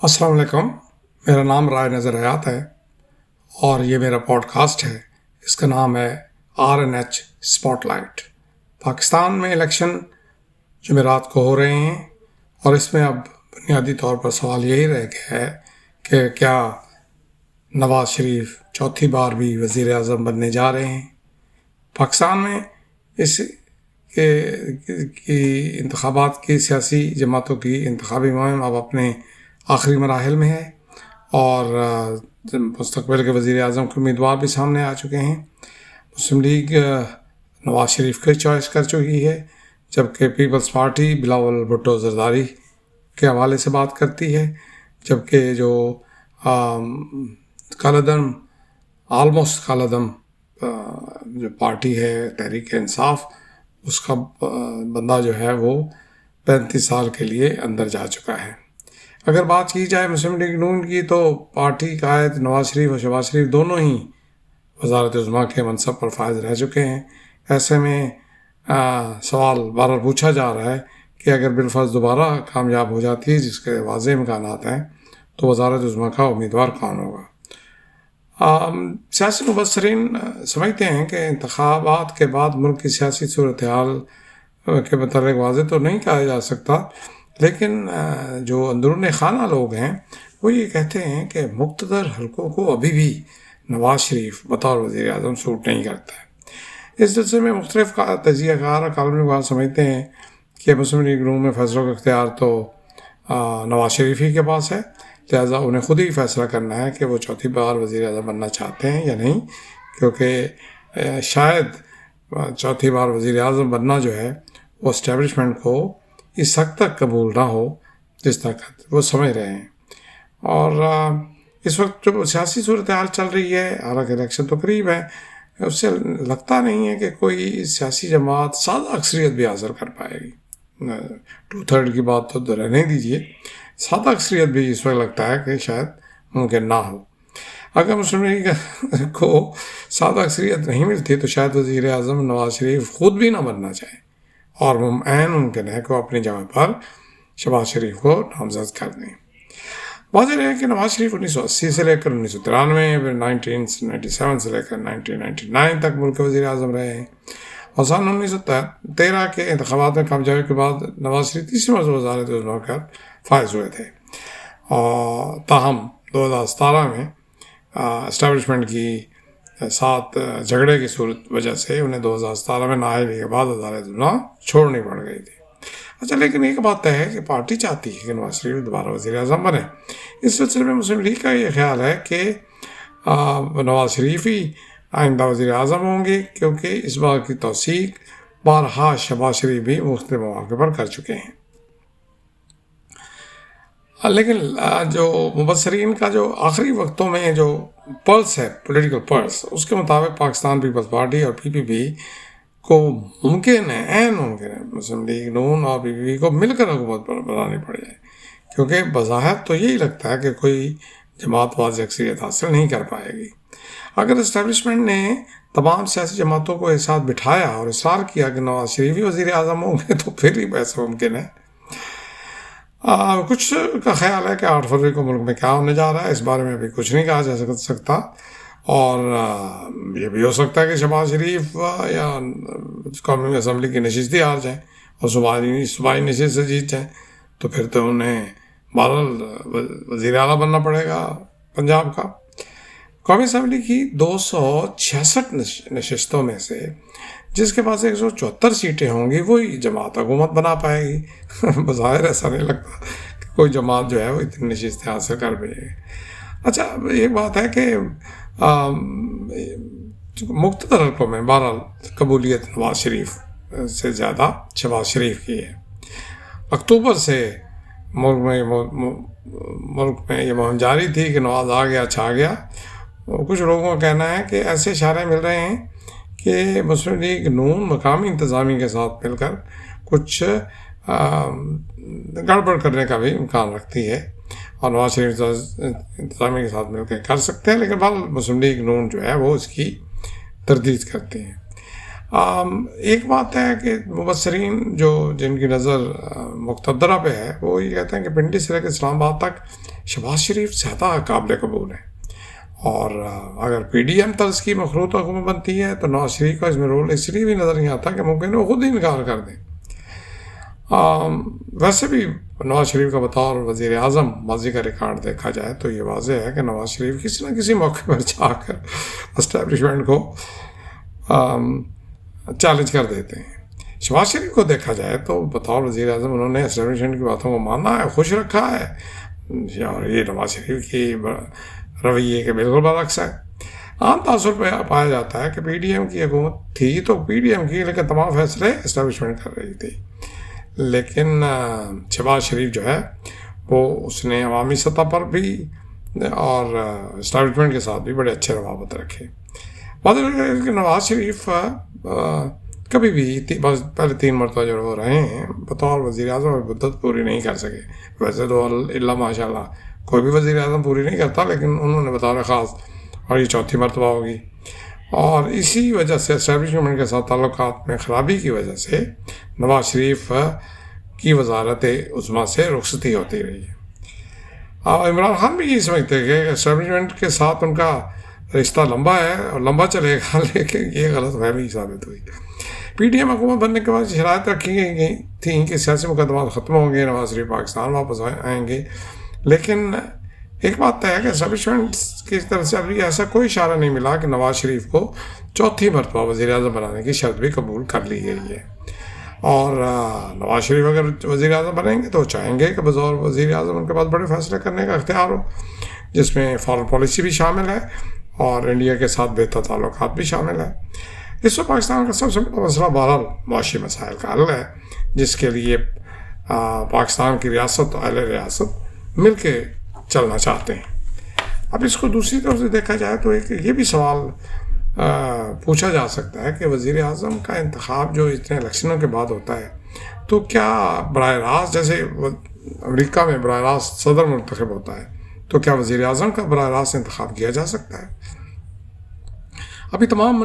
السلام علیکم، میرا نام رائے نظر حیات ہے اور یہ میرا پوڈ کاسٹ ہے۔ اس کا نام ہے RNH اسپاٹ لائٹ۔ پاکستان میں الیکشن جمعرات کو ہو رہے ہیں اور اس میں اب بنیادی طور پر سوال یہی رہ گیا ہے کہ کیا نواز شریف چوتھی بار بھی وزیر اعظم بننے جا رہے ہیں۔ پاکستان میں اس کی انتخابات کی سیاسی جماعتوں کی انتخابی مہم اب اپنے آخری مراحل میں ہے اور مستقبل کے وزیر اعظم کے امیدوار بھی سامنے آ چکے ہیں۔ مسلم لیگ نواز شریف کی چوائس کر چکی ہے، جبکہ پیپلز پارٹی بلاول بھٹو زرداری کے حوالے سے بات کرتی ہے، جبکہ جو کالعدم آلموسٹ کالعدم جو پارٹی ہے تحریک انصاف، اس کا بندہ جو ہے وہ 35 سال کے لیے اندر جا چکا ہے۔ اگر بات کی جائے مسلم لیگ نون کی تو پارٹی قائد نواز شریف اور شہباز شریف دونوں ہی وزارت عظمیٰ کے منصب پر فائز رہ چکے ہیں۔ ایسے میں سوال بار پوچھا جا رہا ہے کہ اگر بالفرض دوبارہ کامیاب ہو جاتی ہے، جس کے واضح امکانات ہیں، تو وزارت عظمیٰ کا امیدوار کون ہوگا؟ سیاسی مبصرین سمجھتے ہیں کہ انتخابات کے بعد ملک کی سیاسی صورتحال کے متعلق واضح تو نہیں کہا جا سکتا، لیکن جو اندرون خانہ لوگ ہیں وہ یہ کہتے ہیں کہ مقتدر حلقوں کو ابھی بھی نواز شریف بطور وزیر اعظم سوٹ نہیں کرتا ہے۔ اس سلسلے میں مختلف تجزیہ کار اور کالمی بات سمجھتے ہیں کہ مسلم لیگ نون میں فیصلوں کا اختیار تو نواز شریف ہی کے پاس ہے، لہٰذا انہیں خود ہی فیصلہ کرنا ہے کہ وہ چوتھی بار وزیر اعظم بننا چاہتے ہیں یا نہیں، کیونکہ شاید چوتھی بار وزیر اعظم بننا جو ہے وہ اسٹیبلشمنٹ کو اس حد تک قبول نہ ہو جس تک وہ سمجھ رہے ہیں۔ اور اس وقت جو سیاسی صورتحال چل رہی ہے، حالانکہ الیکشن تو قریب ہے، اس سے لگتا نہیں ہے کہ کوئی سیاسی جماعت سادہ اکثریت بھی حاصل کر پائے گی۔ 2/3 کی بات تو رہنے دیجیے، سادہ اکثریت بھی اس وقت لگتا ہے کہ شاید ممکن نہ ہو۔ اگر مسلم لیگ کو سادہ اکثریت نہیں ملتی تو شاید وزیر اعظم نواز شریف خود بھی نہ بننا چاہے، اور عین ممکن ہے کہ وہ اپنی جگہ پر شہباز شریف کو نامزد کر دیں۔ واضح ہے کہ نواز شریف 1980 سے لے کر 1993، پھر 1997 سے لے کر 1999 تک ملک کے وزیر اعظم رہے ہیں، اور سن 1913 کے انتخابات میں کامیابی کے بعد نواز شریف تیسری مرتبہ وزارت عظمیٰ کا فائز ہوئے تھے، اور تاہم 2017 میں اسٹیبلشمنٹ کی ساتھ جھگڑے کی صورت وجہ سے انہیں 2017 میں نااہلی کے بعد وزارت عظمیٰ چھوڑنی پڑ گئی تھی۔ اچھا، لیکن ایک بات ہے کہ پارٹی چاہتی ہے کہ نواز شریف دوبارہ وزیر اعظم بنے۔ اس سلسلے میں مسلم لیگ کا یہ خیال ہے کہ نواز شریف ہی آئندہ وزیر اعظم ہوں گے، کیونکہ اس بات کی توثیق بارہا شہباز شریف بھی مختلف مواقع پر کر چکے ہیں۔ لیکن جو مبصرین کا جو آخری وقتوں میں جو پلس ہے، پولیٹیکل پلس، اس کے مطابق پاکستان پیپلز پارٹی اور PPP کو ممکن ہے، عین ممکن ہے، مسلم لیگ نون اور PPP کو مل کر حکومت پر بنانی پڑ جائے، کیونکہ بظاہر تو یہی لگتا ہے کہ کوئی جماعت واضح اکثریت حاصل نہیں کر پائے گی۔ اگر اسٹیبلشمنٹ نے تمام سیاسی جماعتوں کو ایک ساتھ بٹھایا اور اصرار کیا کہ نواز شریف ہی وزیر اعظم ہوں گے تو پھر ہی ایسا ممکن ہے۔ کچھ کا خیال ہے کہ 8 فروری کو ملک میں کیا ہونے جا رہا ہے اس بارے میں ابھی کچھ نہیں کہا جا سکتا، اور یہ بھی ہو سکتا ہے کہ شہباز شریف یا قومی اسمبلی کی نشست ہی ہار جائیں اور صوبائی نشست سے جیت جائیں، تو پھر تو انہیں بہرحال وزیر اعلیٰ بننا پڑے گا پنجاب کا۔ قومی اسمبلی کی 266 نشستوں میں سے جس کے پاس 174 سیٹیں ہوں گی وہی جماعت حکومت بنا پائے گی۔ بظاہر ایسا نہیں لگتا کہ کوئی جماعت جو ہے وہ اتنی نشستیں حاصل کر پائے گی۔ اچھا، ایک بات ہے کہ مقتدر حلقوں میں بہرحال قبولیت نواز شریف سے زیادہ شہباز شریف کی ہے۔ اکتوبر سے ملک میں یہ مہم جاری تھی کہ نواز آ گیا چھا گیا۔ کچھ لوگوں کا کہنا ہے کہ ایسے اشارے مل رہے ہیں کہ مسلم لیگ نون مقامی انتظامیہ کے ساتھ مل کر کچھ گڑبڑ کرنے کا بھی امکان رکھتی ہے، اور نواز شریف انتظامیہ کے ساتھ مل کے کر سکتے ہیں، لیکن بہرحال مسلم لیگ نون جو ہے وہ اس کی تردید کرتے ہیں۔ ایک بات ہے کہ مبصرین جن کی نظر مقتدرہ پہ ہے وہ یہ کہتے ہیں کہ پنڈی سے لے کے اسلام آباد تک شہباز شریف زیادہ قابل قبول ہے، اور اگر پی ڈی ایم طرز کی مخلوط حکومت بنتی ہے تو نواز شریف کا اس میں رول اس لیے بھی نظر نہیں آتا کہ ممکن وہ خود ہی انکار کر دیں۔ ویسے بھی نواز شریف کا بطور وزیر اعظم ماضی کا ریکارڈ دیکھا جائے تو یہ واضح ہے کہ نواز شریف کسی نہ کسی موقع پر جا کر اسٹیبلشمنٹ کو چیلنج کر دیتے ہیں۔ شہباز شریف کو دیکھا جائے تو بطور وزیر اعظم انہوں نے اسٹیبلشمنٹ کی باتوں کو مانا ہے، خوش رکھا ہے، اور یہ نواز شریف کی رویے کے بالکل برعکس ہے۔ عام تاثر پہ پایا جاتا ہے کہ پی ڈی ایم کی حکومت تھی تو پی ڈی ایم کی، لیکن تمام فیصلے اسٹیبلشمنٹ کر رہی تھی، لیکن شہباز شریف جو ہے وہ اس نے عوامی سطح پر بھی اور اسٹیبلشمنٹ کے ساتھ بھی بڑے اچھے روابط رکھے۔ نواز شریف کبھی بھی پہلے 3 مرتبہ جو ہو رہے ہیں بطور وزیر اعظم مدت پوری نہیں کر سکے۔ ویسے تو اللہ ماشاء اللہ کوئی بھی وزیر اعظم پوری نہیں کرتا، لیکن انہوں نے بطور خاص، اور یہ 4تھی مرتبہ ہوگی، اور اسی وجہ سے اسٹیبلشمنٹ کے ساتھ تعلقات میں خرابی کی وجہ سے نواز شریف کی وزارت عظمیٰ سے رخصتی ہوتی رہی ہے۔ اور عمران خان بھی یہی سمجھتے ہیں کہ اسٹیبلشمنٹ کے ساتھ ان کا رشتہ لمبا ہے اور لمبا چلے گا، لیکن یہ غلط فہمی ثابت ہوئی۔ پی ڈی ایم حکومت بننے کے بعد شرائط رکھی گئی تھیں کہ سیاسی مقدمات ختم ہوں گے، نواز شریف پاکستان واپس آئیں گے، لیکن ایک بات طے ہے کہ اسٹیبلشمنٹ کی طرف سے ابھی ایسا کوئی اشارہ نہیں ملا کہ نواز شریف کو 4تھی مرتبہ وزیر اعظم بنانے کی شرط بھی قبول کر لی گئی ہے۔ اور نواز شریف اگر وزیر اعظم بنیں گے تو چاہیں گے کہ بطور وزیر اعظم ان کے پاس بڑے فیصلے کرنے کا اختیار ہو، جس میں فارن پالیسی بھی شامل ہے اور انڈیا کے ساتھ بہتر تعلقات بھی شامل ہے۔ اس وقت پاکستان کا سب سے بڑا مسئلہ بہرحال معاشی مسائل کا حل ہے، جس کے لیے پاکستان کی ریاست اور اہل ریاست مل کے چلنا چاہتے ہیں۔ اب اس کو دوسری طرف سے دیکھا جائے تو ایک یہ بھی سوال پوچھا جا سکتا ہے کہ وزیر اعظم کا انتخاب جو اتنے الیکشنوں کے بعد ہوتا ہے تو کیا براہ راست، جیسے امریکہ میں براہ راست صدر منتخب ہوتا ہے، تو کیا وزیر اعظم کا براہ راست انتخاب کیا جا سکتا ہے؟ ابھی تمام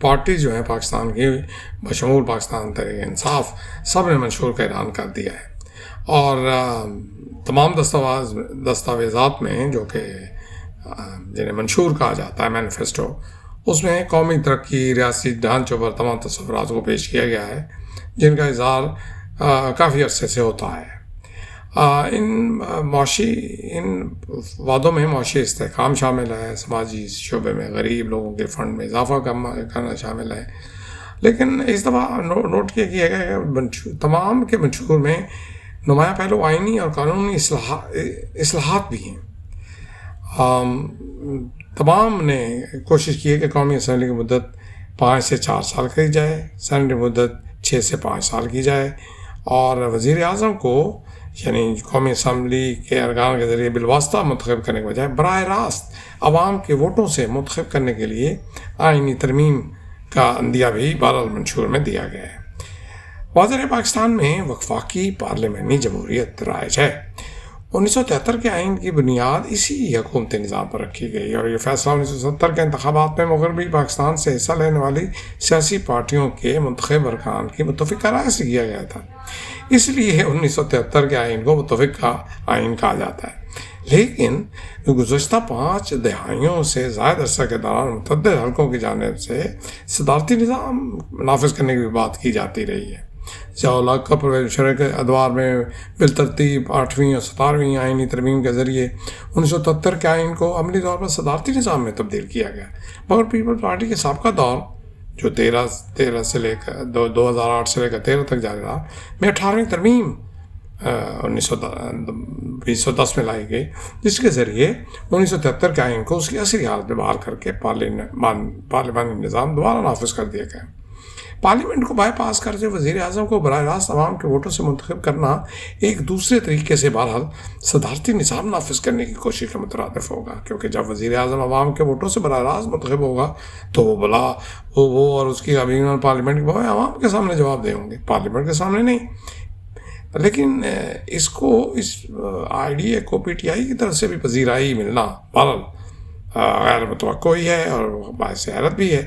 پارٹی جو ہیں پاکستان کی، بشمول پاکستان تحریک انصاف، سب نے منشور کا اعلان کر دیا ہے، اور تمام دستاویزات میں جو کہ جنہیں منشور کہا جاتا ہے، مینیفیسٹو، اس میں قومی ترقی، ریاستی ڈھانچوں پر تمام تصورات کو پیش کیا گیا ہے، جن کا اظہار کافی عرصے سے ہوتا ہے۔ ان وعدوں میں معاشی استحکام شامل ہے، سماجی شعبے میں غریب لوگوں کے فنڈ میں اضافہ کرنا شامل ہے، لیکن اس دفعہ نوٹ کیا گیا ہے کہ تمام کے منشور میں نمایاں پہلو آئینی اور قانونی اصلاحات بھی ہیں۔ تمام نے کوشش کی ہے کہ قومی اسمبلی کی مدت 5 سے 4 سال کی جائے، سینٹ کی مدت 6 سے 5 سال کی جائے، اور وزیر اعظم کو یعنی قومی اسمبلی کے ارکان کے ذریعے بالواسطہ منتخب کرنے کے بجائے براہ راست عوام کے ووٹوں سے منتخب کرنے کے لیے آئینی ترمیم کا عندیہ بھی بہرحال منشور میں دیا گیا ہے۔ واضح پاکستان میں وفاقی پارلیمانی جمہوریت رائج ہے۔ 1973 کے آئین کی بنیاد اسی حکومتی نظام پر رکھی گئی، اور یہ فیصلہ 1970 کے انتخابات میں مغربی پاکستان سے حصہ لینے والی سیاسی پارٹیوں کے منتخب ارکان کی متفقہ رائے سے کیا گیا تھا۔ اس لیے 1973 کے آئین کو متفقہ آئین کہا جاتا ہے، لیکن گزشتہ 5 دہائیوں سے زائد عرصہ کے دوران متعدد حلقوں کی جانب سے صدارتی نظام نافذ کرنے کی بات کی جاتی رہی ہے۔ ضیاء کا پرویز مشرف کے ادوار میں بالترتیب 8ویں اور 17ویں آئینی ترمیم کے ذریعے 1973 کے آئین کو عملی طور پر صدارتی نظام میں تبدیل کیا گیا، مگر پیپلز پارٹی کے سابقہ دور جو 13 سے لے کر 2008 سے لے کر 13 تک جاری رہا میں 18ویں ترمیم 2010 میں لائی گئی، جس کے ذریعے 1973 کے آئین کو اس کی اصلی حالت میں بحال کر کے پارلیمانی نظام دوبارہ نافذ کر دیا گیا۔ پارلیمنٹ کو بائی پاس کرتے وزیر اعظم کو براہ راست عوام کے ووٹوں سے منتخب کرنا ایک دوسرے طریقے سے بہرحال صدارتی نظام نافذ کرنے کی کوشش کا مترادف ہوگا، کیونکہ جب وزیر اعظم عوام کے ووٹوں سے براہ راست منتخب ہوگا تو وہ اور اس کی کابینہ پارلیمنٹ کے بھائی عوام کے سامنے جواب دے ہوں گے، پارلیمنٹ کے سامنے نہیں۔ لیکن اس آئیڈیا کو پی ٹی آئی کی طرف سے بھی پذیرائی ملنا بہرحال غیر متوقع ہی ہے اور باعث حیرت بھی ہے۔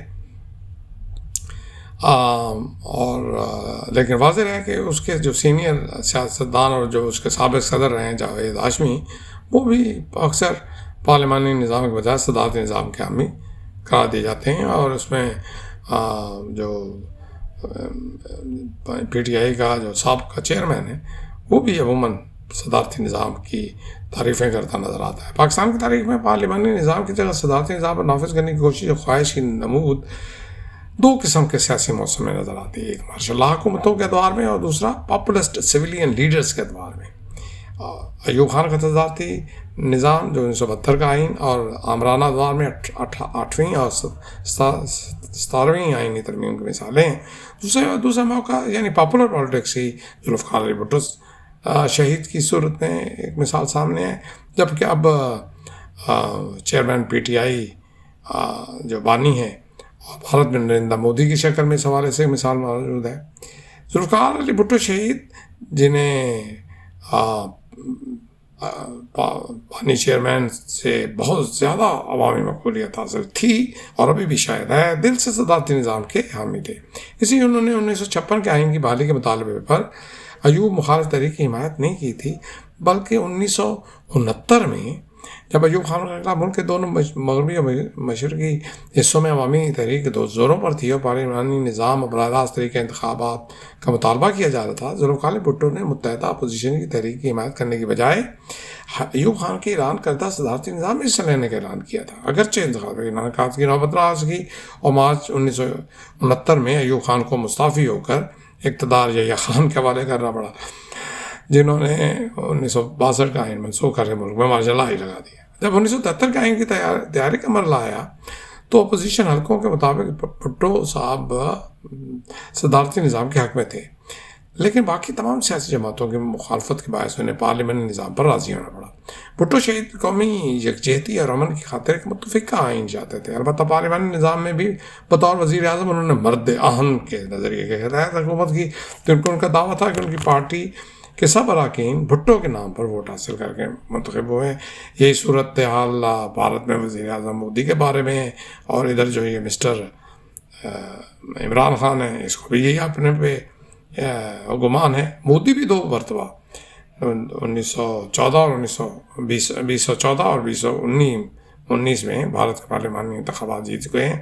لیکن واضح ہے کہ اس کے جو سینئر سیاستدان اور جو اس کے سابق صدر رہے ہیں جاوید ہاشمی، وہ بھی اکثر پارلیمانی نظام کے بجائے صدارتی نظام کے حامی قرار دیے جاتے ہیں، اور اس میں جو پی ٹی آئی کا جو سابقہ چیئرمین ہے وہ بھی عموماً صدارتی نظام کی تعریفیں کرتا نظر آتا ہے۔ پاکستان کی تاریخ میں پارلیمانی نظام کی جگہ صدارتی نظام پر نافذ کرنے کی کوشش اور خواہش کی نمود دو قسم کے سیاسی موسم میں نظر آتی ہے، ایک مارشل لا حکومتوں کے ادوار میں اور دوسرا پاپولسٹ سویلین لیڈرز کے ادوار میں۔ ایوب خان کا صدارتی نظام جو 1972 کا آئین اور آمرانہ ادوار میں 8ویں اور 17ویں آئینی ترمیم کی مثالیں ہیں۔ دوسرا موقع یعنی پاپولر پالیٹکس ہی ذوالفقار علی بھٹو شہید کی صورت میں ایک مثال سامنے ہے، جبکہ اب چیئرمین پی ٹی آئی جو بانی ہے اور بھارت میں نریندر مودی کی شکل میں اس حوالے سے مثال موجود ہے۔ ذوالفقار علی بھٹو شہید جنہیں بانی چیئرمین سے بہت زیادہ عوامی مقبولیت حاصل تھی اور ابھی بھی شاید ہے، دل سے صدارتی نظام کے حامی تھے۔ اسی انہوں نے 1956 کے آئین کی بحالی کے مطالبے پر ایوب مخالف تحریک کی حمایت نہیں کی تھی، بلکہ 1969 میں جب ایوب خان کا خلاف ملک کے دونوں مغربی اور مشرقی حصوں میں عوامی تحریک دو زوروں پر تھی اور پارلیمانی نظام اور براہ راست طریقے انتخابات کا مطالبہ کیا جا رہا تھا، ذوالفقار علی بھٹو نے متحدہ اپوزیشن کی تحریک کی حمایت کرنے کی بجائے ایوب خان کے اعلان کردہ صدارتی نظام میں حصہ لینے کا اعلان کیا تھا۔ اگرچہ انتخابی انعقاد کی نوبت نہ آ سکی اور مارچ 1969 میں ایوب خان کو مستعفی ہو کر اقتدار یحییٰ خان کے حوالے کرنا پڑا، جنہوں نے 1962 کا آئین منسوخ کر کے ملک میں مارشل لا ہی لگا دیا۔ جب 1973 کے آئین کی تیاری کا مرحلہ آیا تو اپوزیشن حلقوں کے مطابق بھٹو صاحب صدارتی نظام کے حق میں تھے، لیکن باقی تمام سیاسی جماعتوں کی مخالفت کے باعث انہیں پارلیمانی نظام پر راضی ہونا پڑا۔ بھٹو شہید قومی یکجہتی اور امن کی خاطر ایک متفقہ آئین چاہتے تھے، البتہ پارلیمانی نظام میں بھی بطور وزیر اعظم انہوں نے مرد آہن کے نظریے کے تحت حکومت کی، جن کو ان کا دعویٰ تھا کہ ان کی پارٹی کہ سب اراکین بھٹو کے نام پر ووٹ حاصل کر کے منتخب ہوئے۔ یہی صورتحال بھارت میں وزیر اعظم مودی کے بارے میں، اور ادھر جو یہ مسٹر عمران خان ہے، اس کو بھی یہی اپنے پہ گمان ہے۔ مودی بھی 2 مرتبہ 1914 اور 2014 اور 2019 میں بھارت کے پارلیمانی انتخابات جیت گئے ہیں۔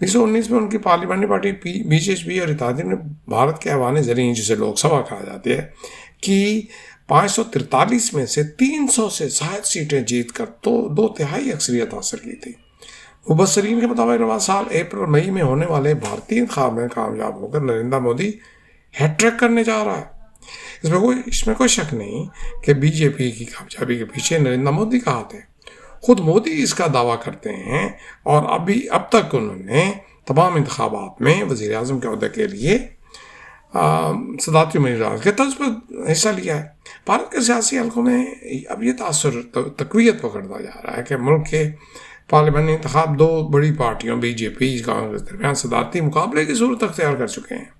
1919 میں ان کی پارلیمانی پارٹی BJP اور اتحادی نے بھارت کے ایوان زریں، جسے لوک سبھا کہا جاتی ہے، کی 543 میں سے 300 سے زائد سیٹیں جیت کر تو 2/3 اکثریت حاصل کی تھی۔ مبصرین کے مطابق رواں سال اپریل مئی میں ہونے والے بھارتی انتخاب میں کامیاب ہو کر نریندر مودی ہیٹ ٹرک کرنے جا رہا ہے۔ اس میں کوئی شک نہیں کہ BJP کی کامیابی کے پیچھے نریندر مودی کا ہاتھ ہے۔ خود مودی اس کا دعویٰ کرتے ہیں، اور اب تک انہوں نے تمام انتخابات میں وزیر اعظم کے عہدے کے لیے صدارتی امیدوار کے طرز پر حصہ لیا ہے۔ بھارت کے سیاسی حلقوں میں اب یہ تاثر تقویت پکڑتا جا رہا ہے کہ ملک کے پارلیمانی انتخاب 2 بڑی پارٹیوں BJP کانگریس درمیان صدارتی مقابلے کی صورت اختیار کر چکے ہیں۔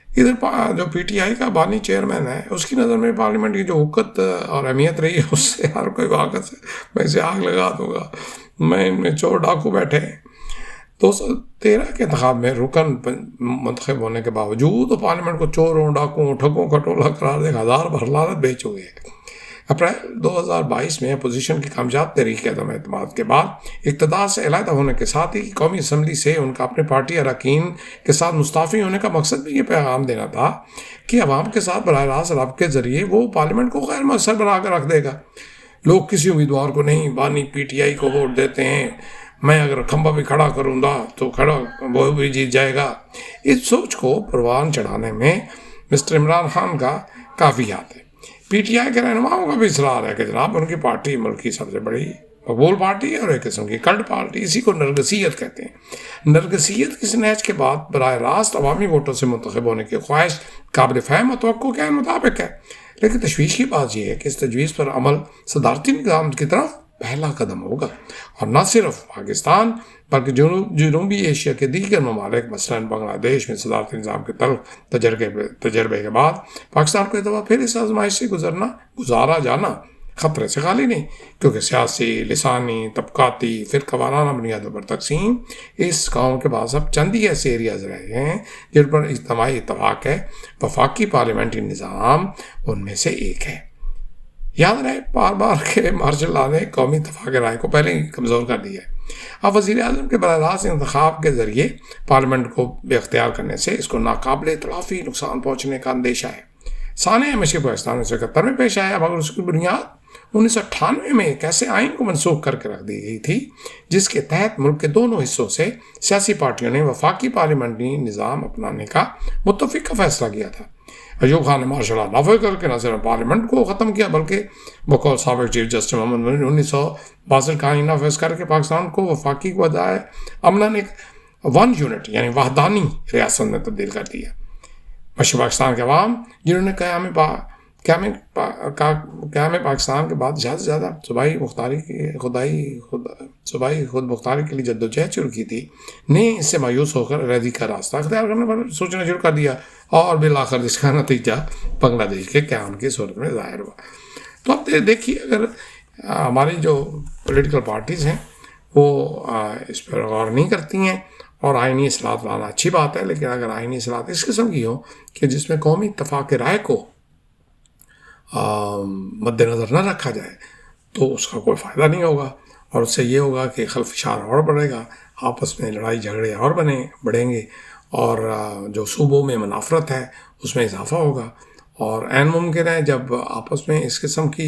ادھر جو PTI کا بانی چیئرمین ہے، اس کی نظر میں پارلیمنٹ کی جو حکومت اور اہمیت رہی ہے، اس سے ہر کوئی واقف ہے، میں اسے آگ لگا دوں گا، میں ان میں چور ڈاکو بیٹھے ہیں۔ 2013 کے انتخاب میں رکن منتخب ہونے کے باوجود وہ پارلیمنٹ کو چوروں، ڈاکوؤں، ٹھگوں کا ٹولہ قرار دے 1000 بار لعنت بھیج چکے ہیں۔ اپریل 2022 میں اپوزیشن کی کامیاب تحریک کے عدم اعتماد کے بعد اقتدار سے علیحدہ ہونے کے ساتھ ہی قومی اسمبلی سے ان کا اپنے پارٹی اراکین کے ساتھ مستعفی ہونے کا مقصد بھی یہ پیغام دینا تھا کہ عوام کے ساتھ براہ راست رابطے کے ذریعے وہ پارلیمنٹ کو غیر مؤثر بنا کر رکھ دے گا۔ لوگ کسی امیدوار کو نہیں، بانی PTI کو ووٹ دیتے ہیں، میں اگر کھمبا بھی کھڑا کروں گا تو وہ بھی جیت جائے گا۔ اس سوچ کو پروان چڑھانے میں مسٹر عمران خان کا کافی ہاتھ ہے۔ PTI کے رہنماؤں کا بھی اصرار ہے کہ جناب ان کی پارٹی ملک کی سب سے بڑی مقبول پارٹی ہے اور ایک قسم کی کلٹ پارٹی، اسی کو نرگسیت کہتے ہیں۔ نرگسیت کی سنہج کے بعد براہ راست عوامی ووٹوں سے منتخب ہونے کی خواہش قابل فہم اور توقع کے مطابق ہے، لیکن تشویش کی بات یہ ہے کہ اس تجویز پر عمل صدارتی نظام کی طرف پہلا قدم ہوگا، اور نہ صرف پاکستان بلکہ جنوبی ایشیا کے دیگر ممالک مثلاً بنگلہ دیش میں صدارتی نظام کے تلخ تجربے کے بعد پاکستان کو ایک دفعہ پھر اس آزمائش سے گزارا جانا خطرے سے خالی نہیں، کیونکہ سیاسی، لسانی، طبقاتی، فرقہ وارانہ بنیادوں پر تقسیم اس قوم کے پاس اب چند ہی ایسے ایریاز رہے ہیں جن پر اجتماعی اتفاق ہے۔ وفاقی پارلیمنٹری نظام ان میں سے ایک ہے۔ یاد رہے بار بار کہ مارشل لا نے قومی اتفاق رائے کو پہلے ہی کمزور کر دیا ہے. اب وزیر اعظم کے براہ راست انتخاب کے ذریعے پارلیمنٹ کو بے اختیار کرنے سے اس کو ناقابل تلافی نقصان پہنچنے کا اندیشہ ہے. سانحہ مشرق پاکستان 1971 میں پیش آیا، مگر اس کی بنیاد 1998 میں ایک ایسے آئین کو منسوخ کر کے رکھ دی گئی تھی جس کے تحت ملک کے دونوں حصوں سے سیاسی پارٹیوں نے وفاقی پارلیمنٹری نظام اپنانے کا متفقہ فیصلہ کیا تھا. ایوب خان نے ماشاء اللہ نافذ کر کے نہ صرف پارلیمنٹ کو ختم کیا بلکہ بقول سابق چیف جسٹس محمد منیر 1962 کا آئین نافذ کر کے پاکستان کو وفاقی کو بدائے عملاً ایک ون یونٹ یعنی وحدانی ریاست میں تبدیل کر دیا. مشرقی پاکستان کے عوام جنہوں نے قیام پاکستان کے بعد زیادہ سے زیادہ صوبائی خود مختاری کے لیے جدوجہد شروع کی تھی، نے اس سے مایوس ہو کر ریزی کا راستہ اختیار کرنے پر سوچنا شروع کر دیا اور بالآخر اس کا نتیجہ بنگلہ دیش کے قیام کی صورت میں ظاہر ہوا. تو اب دیکھیے اگر ہماری جو پولیٹیکل پارٹیز ہیں وہ اس پر غور نہیں کرتی ہیں اور آئینی اصلاحات لانا اچھی بات ہے، لیکن اگر آئینی اصلاحات اس قسم کی ہوں کہ جس میں قومی اتفاق رائے کو مد نظر نہ رکھا جائے تو اس کا کوئی فائدہ نہیں ہوگا، اور اس سے یہ ہوگا کہ خلفشار اور بڑھے گا، آپس میں لڑائی جھگڑے اور بڑھیں گے، اور جو صوبوں میں منافرت ہے اس میں اضافہ ہوگا. اور عین ممکن ہے جب آپس میں اس قسم کی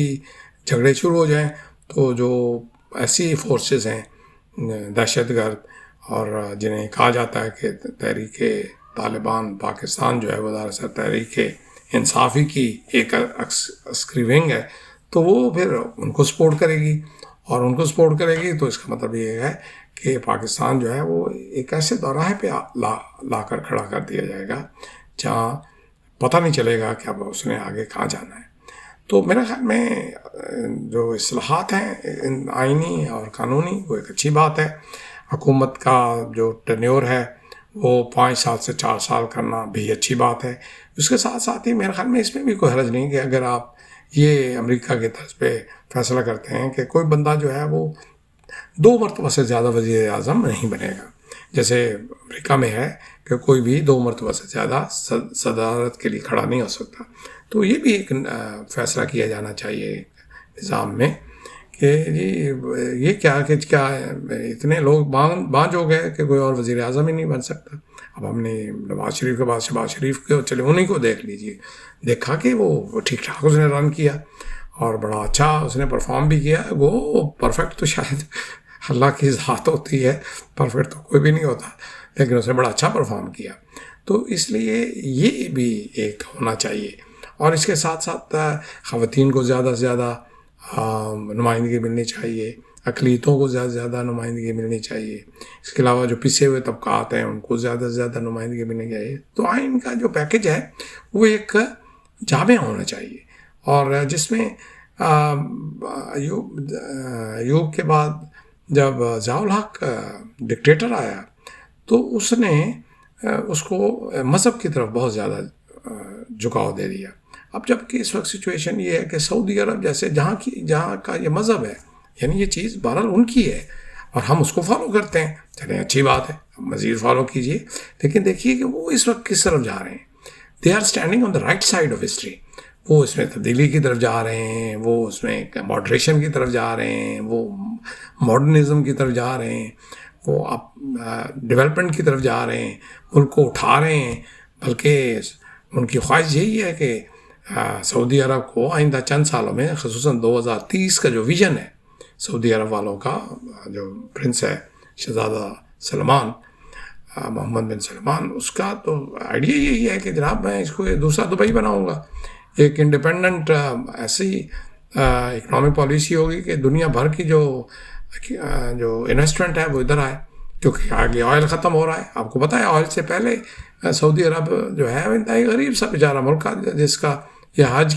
جھگڑے شروع ہو جائیں تو جو ایسی فورسز ہیں دہشت گرد اور جنہیں کہا جاتا ہے کہ تحریک طالبان پاکستان جو ہے وہ دراصل تحریک انصافی کی ایک عسکری ونگ ہے، تو وہ پھر ان کو سپورٹ کرے گی، اور ان کو سپورٹ کرے گی تو اس کا مطلب یہ ہے کہ پاکستان جو ہے وہ ایک ایسے دوراہے پہ لا کر کھڑا کر دیا جائے گا جہاں پتہ نہیں چلے گا کہ اب اس نے آگے کہاں جانا ہے. تو میرے خیال میں جو اصلاحات ہیں آئینی اور قانونی وہ ایک اچھی بات ہے. حکومت کا جو ٹینیور ہے وہ 5 سال سے 4 سال کرنا بھی اچھی بات ہے. اس کے ساتھ ساتھ ہی میرے خیال میں اس میں بھی کوئی حرج نہیں کہ اگر آپ یہ امریکہ کے طرز پہ فیصلہ کرتے ہیں کہ کوئی بندہ جو ہے وہ 2 مرتبہ سے زیادہ وزیر اعظم نہیں بنے گا، جیسے امریکہ میں ہے کہ کوئی بھی 2 مرتبہ سے زیادہ صدارت کے لیے کھڑا نہیں ہو سکتا. تو یہ بھی ایک فیصلہ کیا جانا چاہیے نظام میں کہ جی یہ کیا اتنے لوگ بانج ہو گئے کہ کوئی اور وزیر اعظم ہی نہیں بن سکتا. اب ہم نے نواز شریف کے بعد شہباز شریف کے چلے انہیں کو دیکھ لیجیے، دیکھا کہ وہ ٹھیک ٹھاک اس نے رن کیا اور بڑا اچھا اس نے پرفارم بھی کیا. وہ پرفیکٹ تو شاید اللہ کی ذات ہوتی ہے، پرفیکٹ تو کوئی بھی نہیں ہوتا، لیکن اس نے بڑا اچھا پرفارم کیا. تو اس لیے یہ بھی ایک ہونا چاہیے. اور اس کے ساتھ ساتھ خواتین کو زیادہ سے زیادہ نمائندگی ملنی چاہیے، اقلیتوں کو زیادہ سے زیادہ نمائندگی ملنی چاہیے. اس کے علاوہ جو پسے ہوئے طبقات ہیں ان کو زیادہ سے زیادہ نمائندگی ملنی چاہیے. تو آئین کا جو پیکج ہے وہ ایک جامع ہونا چاہیے، اور جس میں ایوب کے بعد جب ضیاء الحق ڈکٹیٹر آیا تو اس نے اس کو مذہب کی طرف بہت زیادہ جھکاؤ دے دیا. اب جب کہ اس وقت سچویشن یہ ہے کہ سعودی عرب جیسے جہاں کا یہ مذہب ہے، یعنی یہ چیز بہرحال ان کی ہے اور ہم اس کو فالو کرتے ہیں، چلیں اچھی بات ہے، مزید فالو کیجیے. لیکن دیکھیے کہ وہ اس وقت کس طرف جا رہے ہیں. They are standing on the right side of history. وہ اس میں تبدیلی کی طرف جا رہے ہیں، وہ اس میں ماڈریشن کی طرف جا رہے ہیں، وہ ماڈرنزم کی طرف جا رہے ہیں، وہ ڈیولپمنٹ کی طرف جا رہے ہیں، ملک کو اٹھا رہے ہیں. بلکہ ان کی خواہش یہی ہے کہ سعودی عرب کو آئندہ چند سالوں میں خصوصاً 2030 کا جو ویژن ہے سعودی عرب والوں کا، جو پرنس ہے شہزادہ سلمان محمد بن سلمان، اس کا تو آئیڈیا یہی ہے کہ جناب میں اس کو دوسرا دبئی بناؤں گا. ایک انڈیپینڈنٹ ایسی اکنامک پالیسی ہوگی کہ دنیا بھر کی جو انویسٹمنٹ ہے وہ ادھر آئے، کیونکہ آگے آئل ختم ہو رہا ہے. آپ کو پتہ ہے آئل سے پہلے سعودی عرب جو ہے انتہائی غریب سا بیچارہ ملک کا، جس کا یہ حج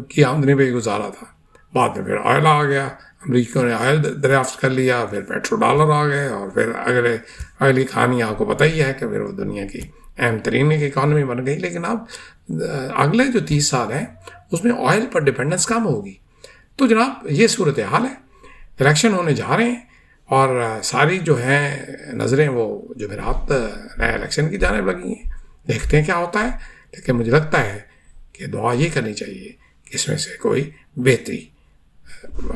کی آمدنی پہ گزارا تھا. بعد میں پھر آئل آ گیا، امریکیوں نے آئل دریافت کر لیا، پھر پیٹرو ڈالر آ گئے، اور پھر اگلے آئلی کہانی آپ کو پتہ ہی ہے کہ پھر وہ دنیا کی اہم ترین ایک اکانومی بن گئی. لیکن اب اگلے جو 30 سال ہیں اس میں آئل پر ڈیپینڈنس کم ہوگی. تو جناب یہ صورتحال ہے. الیکشن ہونے جا رہے ہیں اور ساری جو ہیں نظریں وہ جمعرات نئے الیکشن کی جانب لگی ہیں. دیکھتے ہیں کیا ہوتا ہے، لیکن مجھے لگتا ہے کہ دعا یہ کرنی چاہیے کہ اس میں سے کوئی بہتری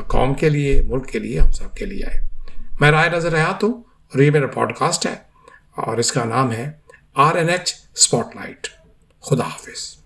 قوم کے لیے، ملک کے لیے، ہم سب کے لیے آئے۔ میں رائے نظر حیات ہوں اور یہ میرا پوڈ کاسٹ ہے اور اس کا نام ہے RNH اسپاٹ لائٹ۔ خدا حافظ۔